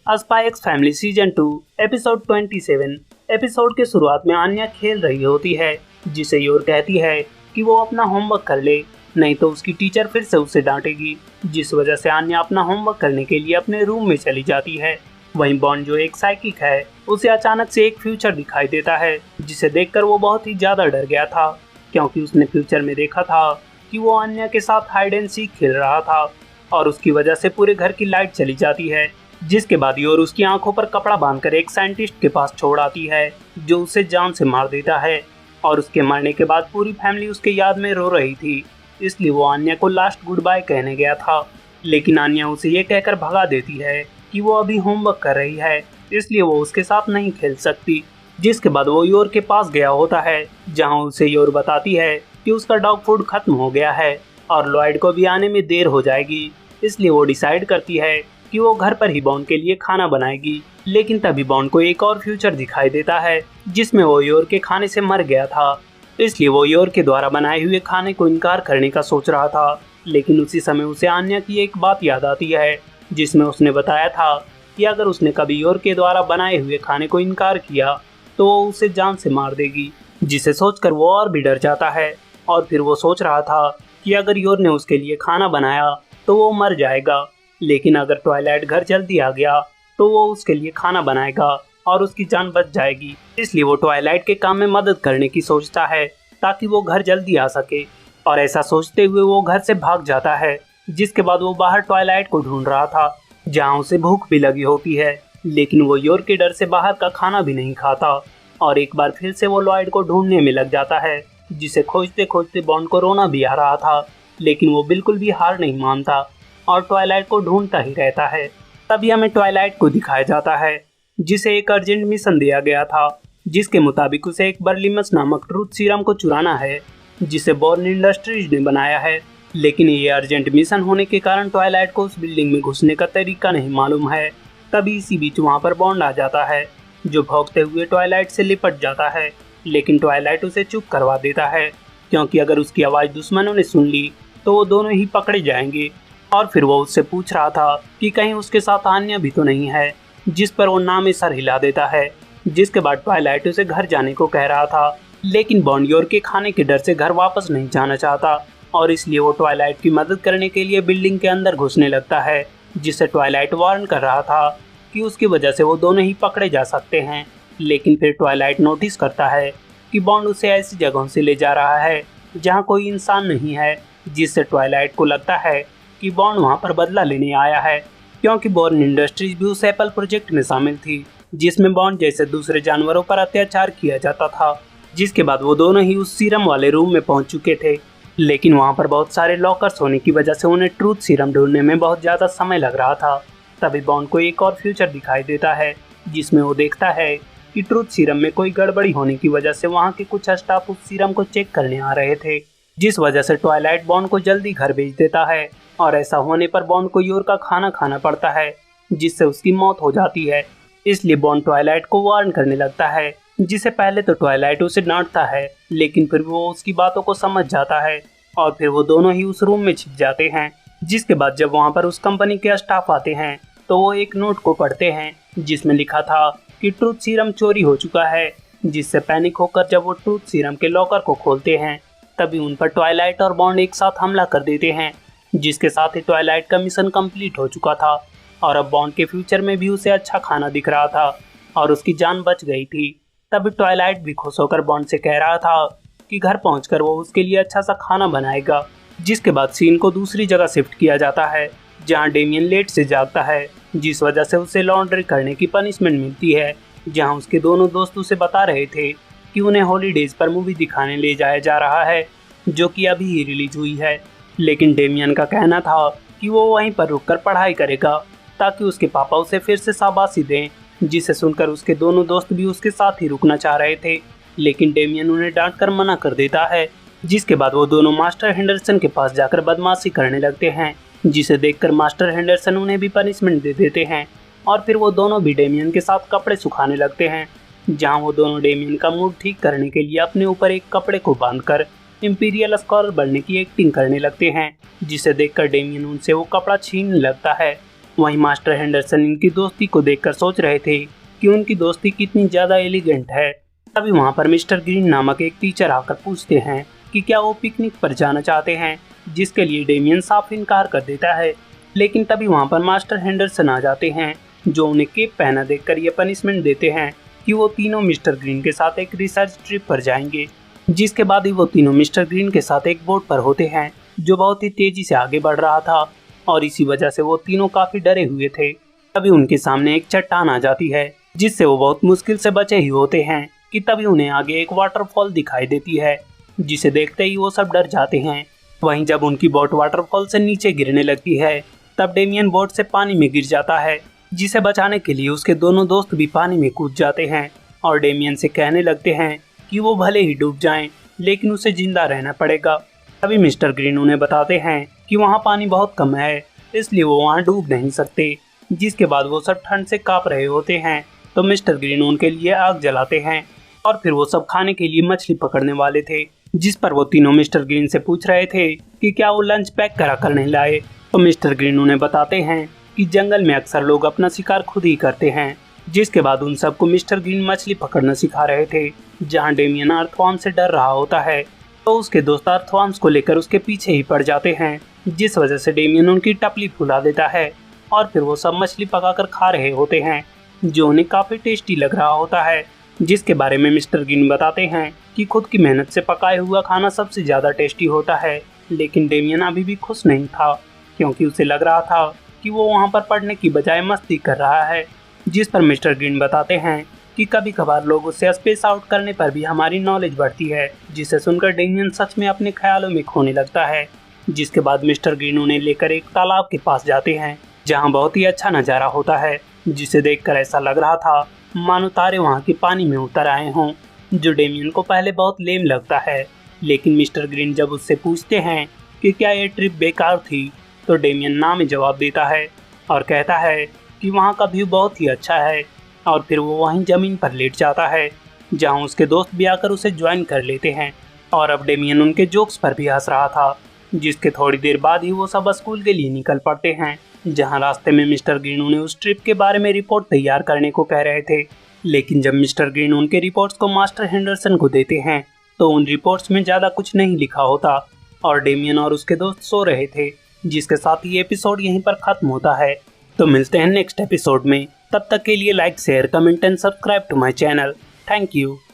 Spy x family season 2 episode 27। Episode के शुरुआत में आन्या खेल रही होती है, जिसे योर कहती है कि वो अपना होमवर्क कर ले, नहीं तो उसकी टीचर फिर से उसे डांटेगी। जिस वजह से आन्या अपना होमवर्क करने के लिए अपने रूम में चली जाती है। वहीं बॉन्ड जो एक साइकिक है, उसे अचानक से एक फ्यूचर दिखाई देता है, जिसे देखकर वो बहुत ही ज्यादा डर गया था, क्योंकि उसने फ्यूचर में देखा था कि वो आन्या के साथ हाइड एंड सीक खेल रहा था और उसकी वजह से पूरे घर की लाइट चली जाती है। जिसके बाद योर उसकी आंखों पर कपड़ा बांधकर एक साइंटिस्ट के पास छोड़ आती है, जो उसे जान से मार देता है। और उसके मरने के बाद पूरी फैमिली उसके याद में रो रही थी, इसलिए वो आन्या को लास्ट गुड बाय कहने गया था। लेकिन आन्या उसे ये कहकर भगा देती है कि वो अभी होमवर्क कर रही है, इसलिए वो उसके साथ नहीं खेल सकती। जिसके बाद वो योर के पास गया होता है, जहाँ उसे योर बताती है कि उसका डॉग फूड खत्म हो गया है और लॉयड को भी आने में देर हो जाएगी, इसलिए वो डिसाइड करती है कि वो घर पर ही बॉन्ड के लिए खाना बनाएगी। लेकिन तभी बॉन्ड को एक और फ्यूचर दिखाई देता है, जिसमें वो योर के खाने से मर गया था, इसलिए वो योर के द्वारा बनाए हुए खाने को इनकार करने का सोच रहा था। लेकिन उसी समय उसे आन्या की एक बात याद आती है, जिसमें उसने बताया था कि अगर उसने कभी योर के द्वारा बनाए हुए खाने को इनकार किया तो वो उसे जान से मार देगी। जिसे सोचकर वो और भी डर जाता है और फिर वो सोच रहा था कि अगर योर ने उसके लिए खाना बनाया तो वो मर जाएगा, लेकिन अगर ट्वाइलाइट घर जल्दी आ गया तो वो उसके लिए खाना बनाएगा और उसकी जान बच जाएगी। इसलिए वो ट्वाइलाइट के काम में मदद करने की सोचता है ताकि वो घर जल्दी आ सके, और ऐसा सोचते हुए वो घर से भाग जाता है। जिसके बाद वो बाहर ट्वाइलाइट को ढूंढ रहा था, जहाँ उसे भूख भी लगी होती है, लेकिन वो योर के डर से बाहर का खाना भी नहीं खाता। और एक बार फिर से वो लॉयड को ढूंढने में लग जाता है, जिसे खोजते खोजते बॉन्ड को रोना भी आ रहा था, लेकिन वो बिल्कुल भी हार नहीं मानता और ट्वाइलाइट को ढूंढता ही रहता है। तभी हमें ट्वाइलाइट को दिखाया जाता है, जिसे एक अर्जेंट मिशन दिया गया था, जिसके मुताबिक उसे एक बर्लिमस नामक ट्रूथ सीरम को चुराना है, जिसे बॉर्न इंडस्ट्रीज ने बनाया है। लेकिन ये अर्जेंट मिशन होने के कारण ट्वाइलाइट को उस बिल्डिंग में घुसने का तरीका नहीं मालूम है। तभी इसी बीच वहाँ पर बॉन्ड आ जाता है, जो भौंकते हुए ट्वाइलाइट से लिपट जाता है, लेकिन ट्वाइलाइट उसे चुप करवा देता है, क्योंकि अगर उसकी आवाज़ दुश्मनों ने सुन ली तो वो दोनों ही पकड़े जाएंगे। और फिर वो उससे पूछ रहा था कि कहीं उसके साथ आन्या भी तो नहीं है, जिस पर वो ना में सर हिला देता है। जिसके बाद ट्वाइलाइट उसे घर जाने को कह रहा था, लेकिन बॉन्ड योर के खाने के डर से घर वापस नहीं जाना चाहता, और इसलिए वो ट्वाइलाइट की मदद करने के लिए बिल्डिंग के अंदर घुसने लगता है, जिससे ट्वाइलाइट वार्न कर रहा था कि उसकी वजह से वो दोनों ही पकड़े जा सकते हैं। लेकिन फिर ट्वाइलाइट नोटिस करता है कि बॉन्ड उसे ऐसी जगहों से ले जा रहा है जहाँ कोई इंसान नहीं है, जिससे ट्वाइलाइट को लगता है कि बॉन्ड वहाँ पर बदला लेने आया है, क्योंकि बॉर्न इंडस्ट्रीज भी उस एप्पल प्रोजेक्ट में शामिल थी, जिसमें बॉन्ड जैसे दूसरे जानवरों पर अत्याचार किया जाता था। जिसके बाद वो दोनों ही उस सीरम वाले रूम में पहुंच चुके थे, लेकिन वहाँ पर बहुत सारे लॉकर्स होने की वजह से उन्हें ट्रूथ सीरम ढूंढने में बहुत ज़्यादा समय लग रहा था। तभी बॉन्ड को एक और फ्यूचर दिखाई देता है, जिसमें वो देखता है कि ट्रूथ सीरम में कोई गड़बड़ी होने की वजह से वहाँ के कुछ स्टाफ उस सीरम को चेक करने आ रहे थे, जिस वजह से ट्वाइलाइट बॉन्ड को जल्दी घर भेज देता है। और ऐसा होने पर बॉन्ड को योर का खाना खाना पड़ता है, जिससे उसकी मौत हो जाती है। इसलिए बॉन्ड ट्वाइलाइट को वार्न करने लगता है, जिसे पहले तो ट्वाइलाइट उसे डांटता है, लेकिन फिर वो उसकी बातों को समझ जाता है और फिर वो दोनों ही उस रूम में छिप जाते हैं। जिसके बाद जब वहाँ पर उस कंपनी के स्टाफ आते हैं तो वो एक नोट को पढ़ते हैं, जिसमें लिखा था कि ट्रूथ सीरम चोरी हो चुका है। जिससे पैनिक होकर जब वो ट्रूथ सीरम के लॉकर को खोलते हैं, तभी उन पर ट्वाइलाइट और बॉन्ड एक साथ हमला कर देते हैं, जिसके साथ ही ट्वाइलाइट का मिशन कंप्लीट हो चुका था और अब बॉन्ड के फ्यूचर में भी उसे अच्छा खाना दिख रहा था और उसकी जान बच गई थी। तभी ट्वाइलाइट भी खुश होकर बॉन्ड से कह रहा था कि घर पहुंचकर वो उसके लिए अच्छा सा खाना बनाएगा। जिसके बाद सीन को दूसरी जगह शिफ्ट किया जाता है, जहां डेमियन लेट से जागता है, जिस वजह से उसे लॉन्ड्री करने की पनिशमेंट मिलती है। जहां उसके दोनों दोस्त उसे बता रहे थे कि उन्हें हॉलीडेज पर मूवी दिखाने ले जाया जा रहा है, जो कि अभी ही रिलीज हुई है। लेकिन डेमियन का कहना था कि वो वहीं पर रुककर पढ़ाई करेगा ताकि उसके पापा उसे फिर से शाबाशी दें, जिसे सुनकर उसके दोनों दोस्त भी उसके साथ ही रुकना चाह रहे थे, लेकिन डेमियन उन्हें डांटकर मना कर देता है। जिसके बाद वो दोनों मास्टर हेंडरसन के पास जाकर बदमाशी करने लगते हैं, जिसे देखकर मास्टर हेंडरसन उन्हें भी पनिशमेंट दे देते हैं और फिर वो दोनों भी डेमियन के साथ कपड़े सुखाने लगते हैं, जहाँ वो दोनों डेमियन का मूड ठीक करने के लिए अपने ऊपर एक कपड़े को बांधकर इंपीरियल स्कॉलर बनने की एक्टिंग करने लगते हैं, जिसे देखकर डेमियन उनसे वो कपड़ा छीनने लगता है वहीं मास्टर हेंडरसन इनकी दोस्ती को देखकर सोच रहे थे कि उनकी दोस्ती कितनी ज़्यादा एलिगेंट है। तभी वहाँ पर मिस्टर ग्रीन नामक एक टीचर आकर पूछते हैं कि क्या वो पिकनिक पर जाना चाहते हैं, जिसके लिए डेमियन साफ इनकार कर देता है। लेकिन तभी वहाँ पर मास्टर हेंडरसन आ जाते हैं, जो उन्हें केप पहना देखकर ये पनिशमेंट देते हैं कि वो तीनों मिस्टर ग्रीन के साथ एक रिसर्च ट्रिप पर जाएंगे। जिसके बाद ही वो तीनों मिस्टर ग्रीन के साथ एक बोट पर होते हैं, जो बहुत ही तेजी से आगे बढ़ रहा था और इसी वजह से वो तीनों काफी डरे हुए थे। तभी उनके सामने एक चट्टान आ जाती है, जिससे वो बहुत मुश्किल से बचे ही होते हैं कि तभी उन्हें आगे एक वाटरफॉल दिखाई देती है, जिसे देखते ही वो सब डर जाते हैं। वहीं जब उनकी बोट वाटरफॉल से नीचे गिरने लगती है, तब डेमियन बोट से पानी में गिर जाता है, जिसे बचाने के लिए उसके दोनों दोस्त भी पानी में कूद जाते हैं और डेमियन से कहने लगते हैं कि वो भले ही डूब जाएं, लेकिन उसे जिंदा रहना पड़ेगा। तभी मिस्टर ग्रीन उन्हें बताते हैं कि वहाँ पानी बहुत कम है, इसलिए वो वहाँ डूब नहीं सकते। जिसके बाद वो सब ठंड से कांप रहे होते हैं, तो मिस्टर ग्रीन उनके लिए आग जलाते हैं और फिर वो सब खाने के लिए मछली पकड़ने वाले थे। जिस पर वो तीनों मिस्टर ग्रीन से पूछ रहे थे कि क्या वो लंच पैक करा कर नहीं लाए। तो मिस्टर ग्रीन उन्हें बताते हैं कि जंगल में अक्सर लोग अपना शिकार खुद ही करते हैं। जिसके बाद उन सबको मिस्टर ग्रीन मछली पकड़ना सिखा रहे थे। जहाँ डेमियन अर्थवॉर्म से डर रहा होता है, तो उसके दोस्त अर्थवॉर्म्स को लेकर उसके पीछे ही पड़ जाते हैं, जिस वजह से डेमियन उनकी टपली फुला देता है और फिर वो सब मछली पकाकर खा रहे होते हैं, जो उन्हें काफ़ी टेस्टी लग रहा होता है। जिसके बारे में मिस्टर ग्रीन बताते हैं कि खुद की मेहनत से पकाया हुआ खाना सबसे ज़्यादा टेस्टी होता है। लेकिन डेमियन अभी भी खुश नहीं था, क्योंकि उसे लग रहा था कि वो वहाँ पर पढ़ने की बजाय मस्ती कर रहा है। जिस पर मिस्टर ग्रीन बताते हैं कि कभी कभार लोग उससे स्पेस आउट करने पर भी हमारी नॉलेज बढ़ती है, जिसे सुनकर डेमियन सच में अपने ख्यालों में खोने लगता है। जिसके बाद मिस्टर ग्रीन उन्हें लेकर एक तालाब के पास जाते हैं, जहाँ बहुत ही अच्छा नज़ारा होता है, जिसे देखकर ऐसा लग रहा था मानो तारे वहाँ के पानी में उतर आए हों, जो डेमियन को पहले बहुत लेम लगता है। लेकिन मिस्टर ग्रीन जब उससे पूछते हैं कि क्या ये ट्रिप बेकार थी, तो डेमियन ना में जवाब देता है और कहता है कि वहाँ का व्यू बहुत ही अच्छा है। और फिर वो वहीं ज़मीन पर लेट जाता है, जहाँ उसके दोस्त भी आकर उसे ज्वाइन कर लेते हैं। और अब डेमियन उनके जोक्स पर भी हंस रहा था। जिसके थोड़ी देर बाद ही वो सब स्कूल के लिए निकल पड़ते हैं, जहाँ रास्ते में मिस्टर ग्रीन उन्हें उस ट्रिप के बारे में रिपोर्ट तैयार करने को कह रहे थे। लेकिन जब मिस्टर ग्रीन उनके रिपोर्ट्स को मास्टर हेंडरसन को देते हैं, तो उन रिपोर्ट्स में ज़्यादा कुछ नहीं लिखा होता और डेमियन और उसके दोस्त सो रहे थे। जिसके साथ ये एपिसोड यहीं पर खत्म होता है। तो मिलते हैं नेक्स्ट एपिसोड में। तब तक के लिए like, share, comment and subscribe to my channel. Thank you.